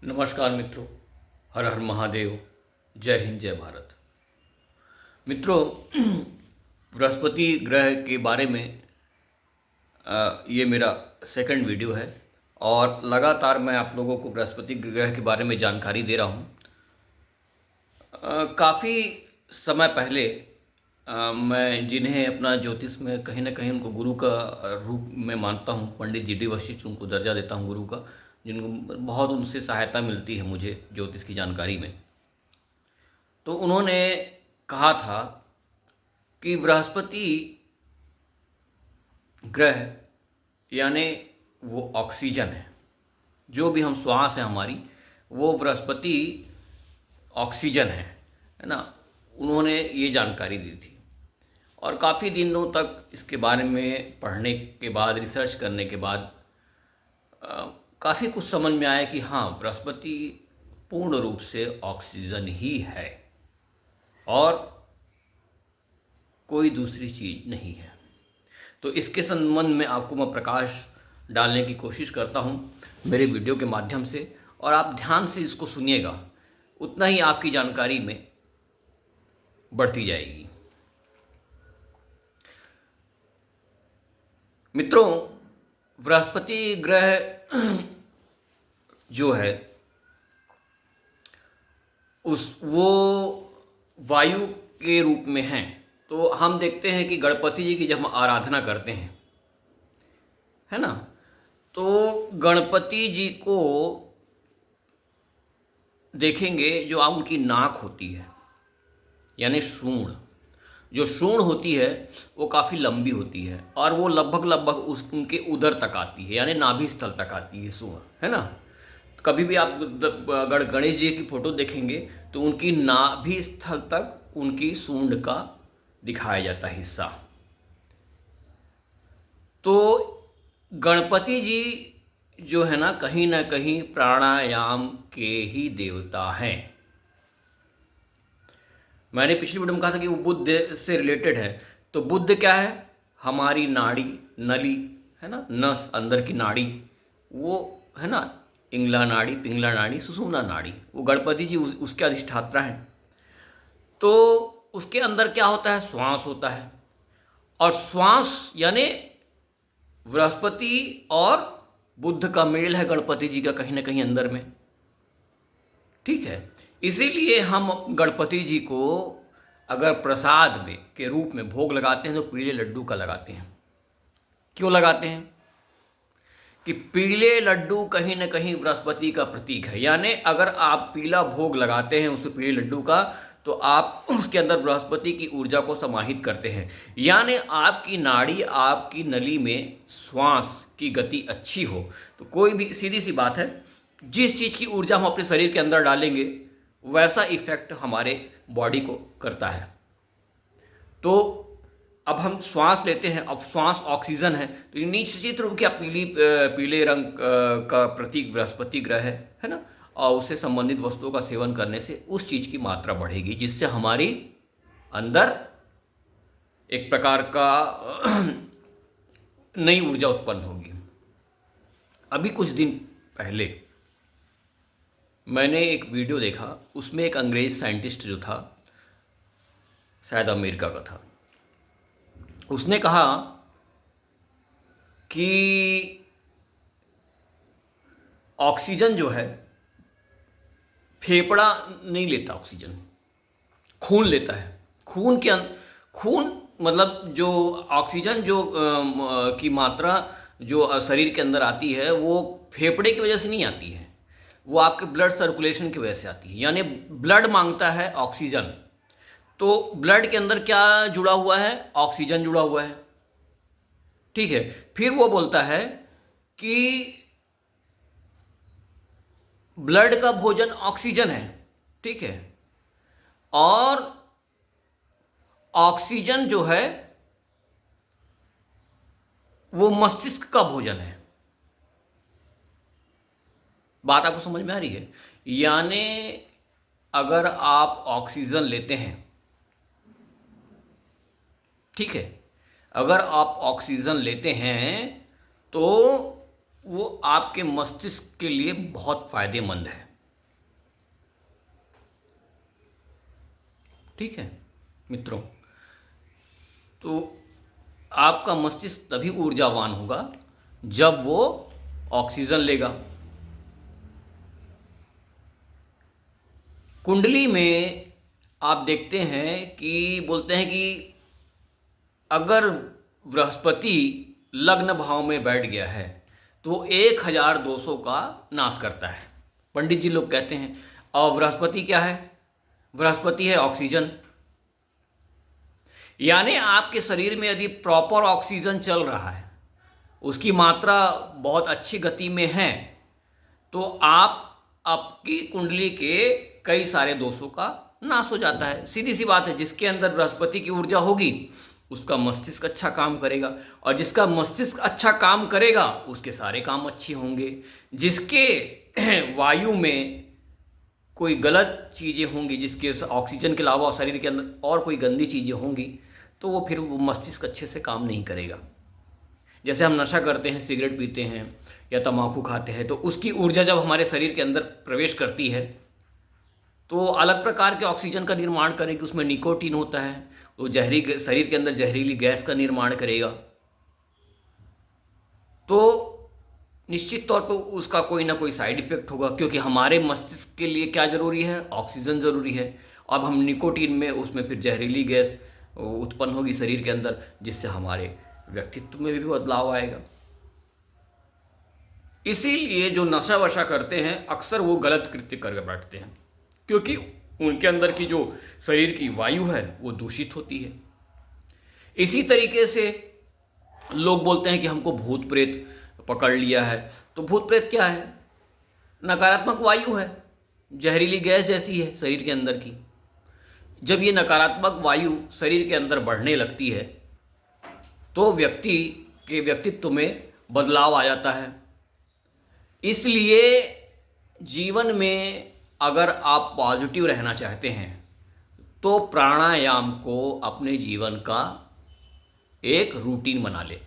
नमस्कार मित्रों। हर हर महादेव। जय हिंद जय भारत। मित्रों, बृहस्पति ग्रह के बारे में ये मेरा सेकंड वीडियो है और लगातार मैं आप लोगों को बृहस्पति ग्रह के बारे में जानकारी दे रहा हूँ। काफ़ी समय पहले मैं जिन्हें अपना ज्योतिष में कहीं ना कहीं उनको गुरु का रूप में मानता हूँ, पंडित जी डी वशिष्ठ, उनको दर्जा देता हूँ गुरु का, जिनको बहुत उनसे सहायता मिलती है मुझे ज्योतिष की जानकारी में। तो उन्होंने कहा था कि बृहस्पति ग्रह यानी वो ऑक्सीजन है। जो भी हम श्वास है हमारी, वो बृहस्पति ऑक्सीजन है ना। उन्होंने ये जानकारी दी थी और काफ़ी दिनों तक इसके बारे में पढ़ने के बाद, रिसर्च करने के बाद काफ़ी कुछ समझ में आया कि हाँ, बृहस्पति पूर्ण रूप से ऑक्सीजन ही है और कोई दूसरी चीज़ नहीं है। तो इसके संबंध में आपको मैं प्रकाश डालने की कोशिश करता हूँ मेरे वीडियो के माध्यम से, और आप ध्यान से इसको सुनिएगा, उतना ही आपकी जानकारी में बढ़ती जाएगी। मित्रों, बृहस्पति ग्रह जो है वो वायु के रूप में है। तो हम देखते हैं कि गणपति जी की जब हम आराधना करते हैं, है ना, तो गणपति जी को देखेंगे, जो आप उनकी नाक होती है यानी सूंड, जो सूंड होती है वो काफ़ी लंबी होती है और वो लगभग उनके उदर तक आती है, यानी नाभि स्थल तक आती है सूंड, है ना। तो कभी भी आप अगर गणेश जी की फोटो देखेंगे तो उनकी नाभि स्थल तक उनकी सूंड का दिखाया जाता है हिस्सा। तो गणपति जी जो है ना कहीं प्राणायाम के ही देवता हैं। मैंने पिछली वीडियो में कहा था कि वो बुद्ध से रिलेटेड है। तो बुद्ध क्या है? हमारी नाड़ी, नली, है ना, नस, अंदर की नाड़ी, वो है ना, इंगला नाड़ी, पिंगला नाड़ी, सुषुम्ना नाड़ी, वो गणपति जी उसके अधिष्ठाता हैं। तो उसके अंदर क्या होता है? श्वास होता है, और श्वास यानी बृहस्पति और बुद्ध का मेल है गणपति जी का कहीं ना कहीं अंदर में, ठीक है। इसीलिए हम गणपति जी को अगर प्रसाद में के रूप में भोग लगाते हैं तो पीले लड्डू का लगाते हैं। क्यों लगाते हैं? कि पीले लड्डू कहीं ना कहीं बृहस्पति का प्रतीक है। यानी अगर आप पीला भोग लगाते हैं उस पीले लड्डू का, तो आप उसके अंदर बृहस्पति की ऊर्जा को समाहित करते हैं। यानी आपकी नाड़ी, आपकी नली में श्वास की गति अच्छी हो तो कोई भी, सीधी सी बात है, जिस चीज़ की ऊर्जा हम अपने शरीर के अंदर डालेंगे वैसा इफेक्ट हमारे बॉडी को करता है। तो अब हम श्वास लेते हैं, अब श्वास ऑक्सीजन है, तो निश्चित रूप की पीले रंग का प्रतीक बृहस्पति ग्रह है ना। और उससे संबंधित वस्तुओं का सेवन करने से उस चीज़ की मात्रा बढ़ेगी, जिससे हमारी अंदर एक प्रकार का नई ऊर्जा उत्पन्न होगी। अभी कुछ दिन पहले मैंने एक वीडियो देखा, उसमें एक अंग्रेज साइंटिस्ट जो था, शायद अमेरिका का था, उसने कहा कि ऑक्सीजन जो है, फेफड़ा नहीं लेता ऑक्सीजन, खून लेता है। खून मतलब जो ऑक्सीजन जो की मात्रा जो शरीर के अंदर आती है वो फेफड़े की वजह से नहीं आती है, वो आपके ब्लड सर्कुलेशन की वजह से आती है। यानी ब्लड मांगता है ऑक्सीजन, तो ब्लड के अंदर क्या जुड़ा हुआ है? ऑक्सीजन जुड़ा हुआ है, ठीक है। फिर वो बोलता है कि ब्लड का भोजन ऑक्सीजन है, ठीक है, और ऑक्सीजन जो है वो मस्तिष्क का भोजन है। बात आपको समझ में आ रही है? यानी अगर आप ऑक्सीजन लेते हैं, ठीक है, अगर आप ऑक्सीजन लेते हैं तो वो आपके मस्तिष्क के लिए बहुत फायदेमंद है। ठीक है मित्रों, तो आपका मस्तिष्क तभी ऊर्जावान होगा जब वो ऑक्सीजन लेगा। कुंडली में आप देखते हैं कि बोलते हैं कि अगर बृहस्पति लग्न भाव में बैठ गया है तो 1200 का नाश करता है, पंडित जी लोग कहते हैं। और बृहस्पति क्या है? बृहस्पति है ऑक्सीजन। यानी आपके शरीर में यदि प्रॉपर ऑक्सीजन चल रहा है, उसकी मात्रा बहुत अच्छी गति में है, तो आपकी कुंडली के कई सारे दोषों का नाश हो जाता है। सीधी सी बात है, जिसके अंदर बृहस्पति की ऊर्जा होगी उसका मस्तिष्क अच्छा काम करेगा, और जिसका मस्तिष्क अच्छा काम करेगा उसके सारे काम अच्छे होंगे। जिसके वायु में कोई गलत चीज़ें होंगी, जिसके ऑक्सीजन के अलावा शरीर के अंदर और कोई गंदी चीज़ें होंगी, तो वो फिर वो मस्तिष्क अच्छे से काम नहीं करेगा। जैसे हम नशा करते हैं, सिगरेट पीते हैं या तम्बाकू खाते हैं, तो उसकी ऊर्जा जब हमारे शरीर के अंदर प्रवेश करती है तो अलग प्रकार के ऑक्सीजन का निर्माण करेगी। उसमें निकोटीन होता है, तो शरीर के अंदर जहरीली गैस का निर्माण करेगा। तो निश्चित तौर पर उसका कोई ना कोई साइड इफेक्ट होगा, क्योंकि हमारे मस्तिष्क के लिए क्या ज़रूरी है? ऑक्सीजन ज़रूरी है। अब हम निकोटीन में उसमें फिर जहरीली गैस उत्पन्न होगी शरीर के अंदर, जिससे हमारे व्यक्तित्व में भी बदलाव आएगा। इसीलिए जो नशा वशा करते हैं अक्सर वो गलत कृत्य कर बैठते हैं, क्योंकि उनके अंदर की जो शरीर की वायु है वो दूषित होती है। इसी तरीके से लोग बोलते हैं कि हमको भूत प्रेत पकड़ लिया है। तो भूत प्रेत क्या है? नकारात्मक वायु है, जहरीली गैस जैसी है शरीर के अंदर की। जब ये नकारात्मक वायु शरीर के अंदर बढ़ने लगती है तो व्यक्ति के व्यक्तित्व में बदलाव आ जाता है। इसलिए जीवन में अगर आप पॉजिटिव रहना चाहते हैं तो प्राणायाम को अपने जीवन का एक रूटीन बना ले।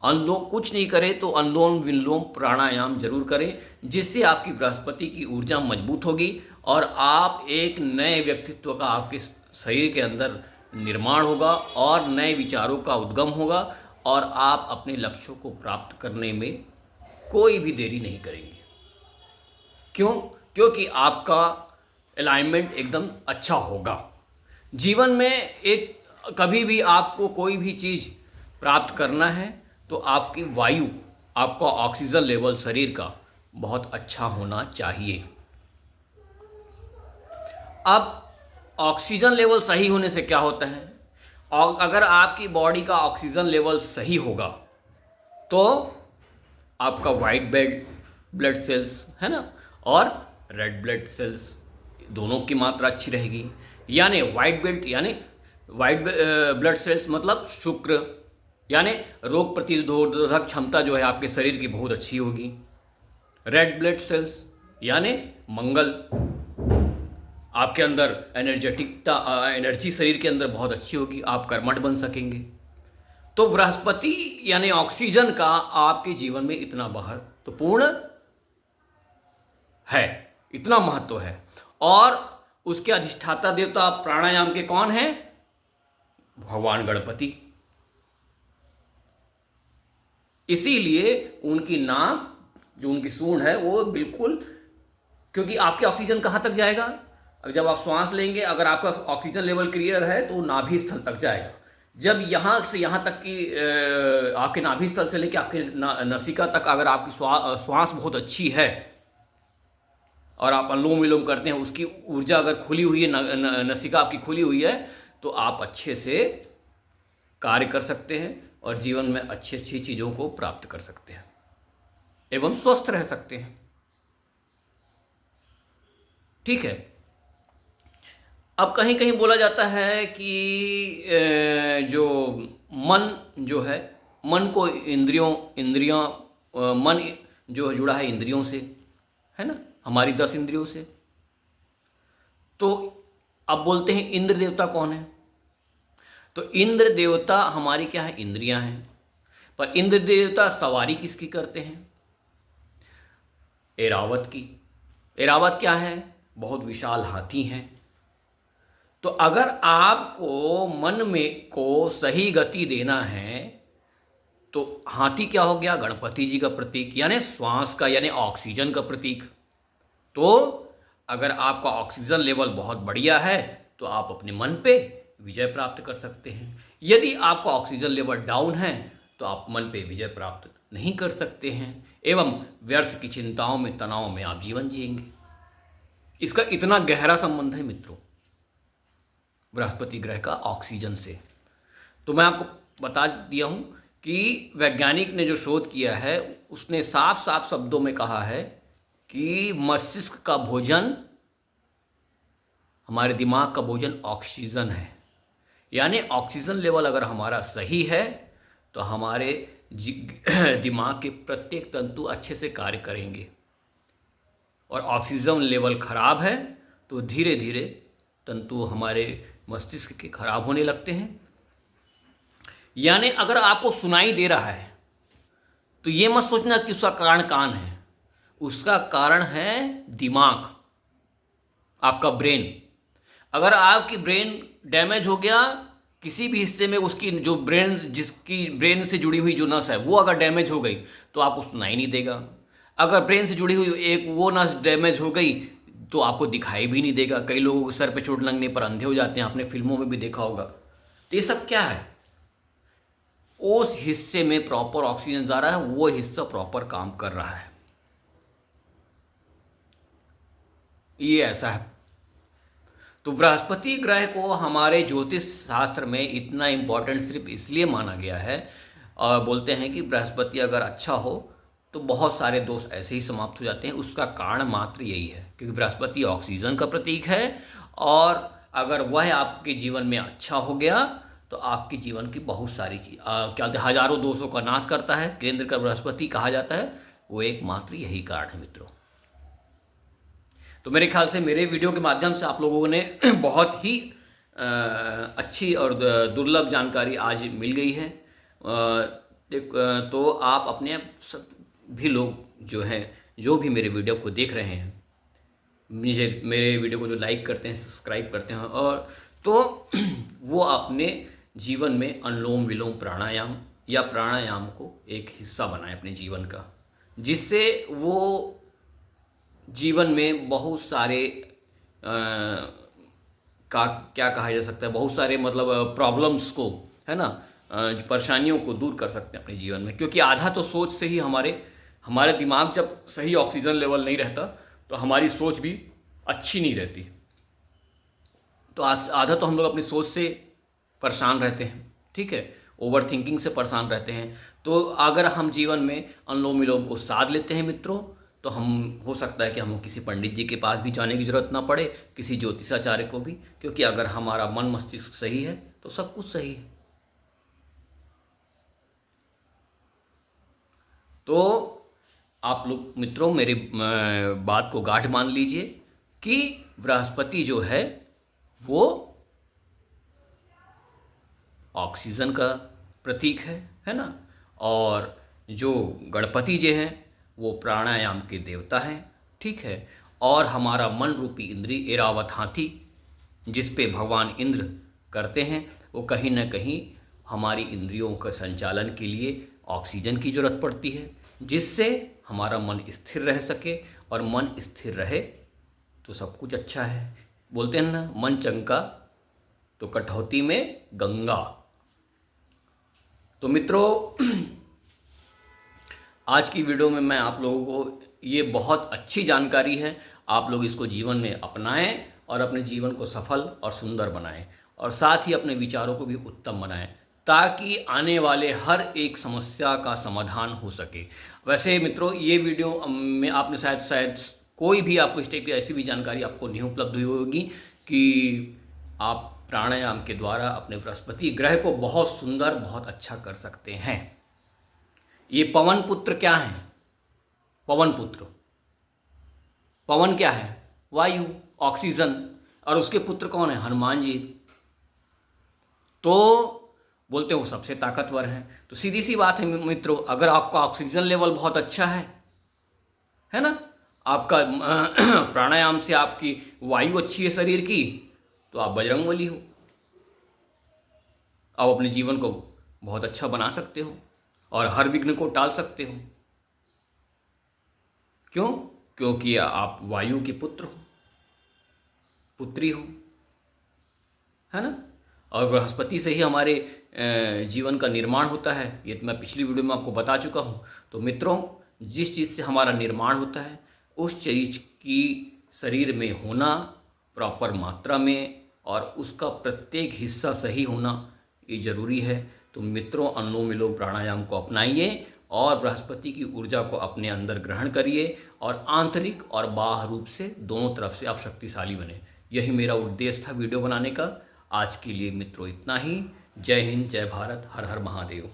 अनुलोम कुछ नहीं करें तो अनुलोम विलोम प्राणायाम जरूर करें, जिससे आपकी बृहस्पति की ऊर्जा मजबूत होगी और आप एक नए व्यक्तित्व का आपके शरीर के अंदर निर्माण होगा और नए विचारों का उद्गम होगा, और आप अपने लक्ष्यों को प्राप्त करने में कोई भी देरी नहीं करेंगे। क्यों? क्योंकि आपका अलाइनमेंट एकदम अच्छा होगा। जीवन में एक कभी भी आपको कोई भी चीज़ प्राप्त करना है तो आपकी वायु, आपका ऑक्सीजन लेवल शरीर का बहुत अच्छा होना चाहिए। अब ऑक्सीजन लेवल सही होने से क्या होता है? और अगर आपकी बॉडी का ऑक्सीजन लेवल सही होगा तो आपका वाइट ब्लड सेल्स है ना, और रेड ब्लड सेल्स दोनों की मात्रा अच्छी रहेगी। यानी वाइट ब्लड सेल्स मतलब शुक्र, यानी रोग प्रतिरोधक क्षमता जो है आपके शरीर की बहुत अच्छी होगी। रेड ब्लड सेल्स यानी मंगल, आपके अंदर एनर्जी शरीर के अंदर बहुत अच्छी होगी, आप कर्मठ बन सकेंगे। तो बृहस्पति यानी ऑक्सीजन का आपके जीवन में इतना महत्वपूर्ण है, इतना महत्व है। और उसके अधिष्ठाता देवता प्राणायाम के कौन है? भगवान गणपति। इसीलिए उनकी नाक, जो उनकी सूंड है, वो बिल्कुल, क्योंकि आपके ऑक्सीजन कहाँ तक जाएगा? जब आप श्वास लेंगे, अगर आपका ऑक्सीजन लेवल क्लियर है तो नाभि स्थल तक जाएगा। जब यहाँ से यहाँ तक की आपके नाभि स्थल से लेकर आपके नसिका तक अगर आपकी श्वास बहुत अच्छी है और आप अनुलोम विलोम करते हैं, उसकी ऊर्जा अगर खुली हुई है, नसिका आपकी खुली हुई है, तो आप अच्छे से कार्य कर सकते हैं और जीवन में अच्छी अच्छी चीज़ों को प्राप्त कर सकते हैं एवं स्वस्थ रह सकते हैं। ठीक है। अब कहीं कहीं बोला जाता है कि जो मन जो है, मन को मन जो जुड़ा है इंद्रियों से, है ना, हमारी 10 इंद्रियों से। तो अब बोलते हैं इंद्र देवता कौन है? तो इंद्र देवता हमारी क्या है? इंद्रियां हैं। पर इंद्र देवता सवारी किसकी करते हैं? ऐरावत की। ऐरावत क्या है? बहुत विशाल हाथी हैं। तो अगर आपको मन में को सही गति देना है तो हाथी क्या हो गया? गणपति जी का प्रतीक, यानी श्वास का, यानी ऑक्सीजन का प्रतीक। तो अगर आपका ऑक्सीजन लेवल बहुत बढ़िया है तो आप अपने मन पे विजय प्राप्त कर सकते हैं। यदि आपका ऑक्सीजन लेवल डाउन है तो आप मन पे विजय प्राप्त नहीं कर सकते हैं एवं व्यर्थ की चिंताओं में, तनाव में आप जीवन जिएंगे। इसका इतना गहरा संबंध है मित्रों बृहस्पति ग्रह का ऑक्सीजन से। तो मैं आपको बता दिया हूं कि वैज्ञानिक ने जो शोध किया है उसने साफ साफ शब्दों में कहा है कि मस्तिष्क का भोजन, हमारे दिमाग का भोजन ऑक्सीजन है। यानी ऑक्सीजन लेवल अगर हमारा सही है तो हमारे दिमाग के प्रत्येक तंतु अच्छे से कार्य करेंगे, और ऑक्सीजन लेवल खराब है तो धीरे धीरे तंतु हमारे मस्तिष्क के खराब होने लगते हैं। यानी अगर आपको सुनाई दे रहा है तो ये मत सोचना कि उसका कारण कान है, उसका कारण है दिमाग, आपका ब्रेन। अगर आपकी ब्रेन डैमेज हो गया किसी भी हिस्से में, उसकी जो ब्रेन, जिसकी ब्रेन से जुड़ी हुई जो नस है वो अगर डैमेज हो गई तो आपको सुनाई नहीं देगा। अगर ब्रेन से जुड़ी हुई एक वो नस डैमेज हो गई तो आपको दिखाई भी नहीं देगा। कई लोगों को सर पे चोट लगने पर अंधे हो जाते हैं, आपने फिल्मों में भी देखा होगा। तो ये सब क्या है? उस हिस्से में प्रॉपर ऑक्सीजन जा रहा है, वो हिस्सा प्रॉपर काम कर रहा है। ये ऐसा है। तो बृहस्पति ग्रह को हमारे ज्योतिष शास्त्र में इतना इम्पोर्टेंट सिर्फ इसलिए माना गया है, और बोलते हैं कि बृहस्पति अगर अच्छा हो तो बहुत सारे दोष ऐसे ही समाप्त हो जाते हैं। उसका कारण मात्र यही है क्योंकि बृहस्पति ऑक्सीजन का प्रतीक है, और अगर वह आपके जीवन में अच्छा हो गया तो आपके जीवन की बहुत सारी चीज क्या कहते हैं, हजारों दोषों का नाश करता है। केंद्र का बृहस्पति कहा जाता है, वो एकमात्र यही कारण है मित्रों। तो मेरे ख्याल से मेरे वीडियो के माध्यम से आप लोगों ने बहुत ही अच्छी और दुर्लभ जानकारी आज मिल गई है। तो आप अपने भी लोग जो हैं, जो भी मेरे वीडियो को देख रहे हैं, मेरे वीडियो को जो लाइक करते हैं, सब्सक्राइब करते हैं, और तो वो अपने जीवन में अनुलोम विलोम प्राणायाम या प्राणायाम को एक हिस्सा बनाएं अपने जीवन का, जिससे वो जीवन में बहुत सारे क्या कहा जा सकता है, बहुत सारे मतलब प्रॉब्लम्स को, है ना, परेशानियों को दूर कर सकते हैं अपने जीवन में। क्योंकि आधा तो सोच से ही हमारे दिमाग जब सही ऑक्सीजन लेवल नहीं रहता तो हमारी सोच भी अच्छी नहीं रहती। तो आधा तो हम लोग अपनी सोच से परेशान रहते हैं, ठीक है, ओवर थिंकिंग से परेशान रहते हैं। तो अगर हम जीवन में अनुलोम विलोम को साध लेते हैं मित्रों, तो हम हो सकता है कि हम किसी पंडित जी के पास भी जाने की ज़रूरत ना पड़े, किसी ज्योतिषाचार्य को भी, क्योंकि अगर हमारा मन मस्तिष्क सही है तो सब कुछ सही है। तो आप लोग मित्रों मेरी बात को गाढ़ मान लीजिए कि बृहस्पति जो है वो ऑक्सीजन का प्रतीक है ना, और जो गणपति जी हैं वो प्राणायाम के देवता हैं, ठीक है। और हमारा मन रूपी इंद्रिय एरावत हाथी जिस पे भगवान इंद्र करते हैं, वो कहीं ना कहीं हमारी इंद्रियों का संचालन के लिए ऑक्सीजन की ज़रूरत पड़ती है, जिससे हमारा मन स्थिर रह सके, और मन स्थिर रहे तो सब कुछ अच्छा है। बोलते हैं ना, मन चंगा तो कटौती में गंगा। तो मित्रों आज की वीडियो में मैं आप लोगों को, ये बहुत अच्छी जानकारी है, आप लोग इसको जीवन में अपनाएं और अपने जीवन को सफल और सुंदर बनाएं, और साथ ही अपने विचारों को भी उत्तम बनाएं, ताकि आने वाले हर एक समस्या का समाधान हो सके। वैसे मित्रों ये वीडियो में आपने शायद कोई भी आपको इस टाइप की ऐसी भी जानकारी आपको नहीं उपलब्ध हुई होगी कि आप प्राणायाम के द्वारा अपने बृहस्पति ग्रह को बहुत सुंदर, बहुत अच्छा कर सकते हैं। ये पवन पुत्र क्या है? पवन पुत्र, पवन क्या है? वायु, ऑक्सीजन, और उसके पुत्र कौन है? हनुमान जी। तो बोलते हैं वो सबसे ताकतवर हैं। तो सीधी सी बात है मित्रों, अगर आपका ऑक्सीजन लेवल बहुत अच्छा है ना, आपका प्राणायाम से आपकी वायु अच्छी है शरीर की, तो आप बजरंगबली हो। आप अपने जीवन को बहुत अच्छा बना सकते हो और हर विघ्न को टाल सकते हो। क्यों? क्योंकि आप वायु के पुत्र हो, पुत्री हो, है ना। और बृहस्पति से ही हमारे जीवन का निर्माण होता है, ये तो मैं पिछली वीडियो में आपको बता चुका हूँ। तो मित्रों, जिस चीज़ से हमारा निर्माण होता है उस चीज़ की शरीर में होना प्रॉपर मात्रा में और उसका प्रत्येक हिस्सा सही होना ये जरूरी है। तो मित्रों, अनुलोम विलोम प्राणायाम को अपनाइए और बृहस्पति की ऊर्जा को अपने अंदर ग्रहण करिए और आंतरिक और बाह्य रूप से दोनों तरफ से आप शक्तिशाली बने। यही मेरा उद्देश्य था वीडियो बनाने का। आज के लिए मित्रों इतना ही। जय हिंद, जय भारत, हर हर महादेव।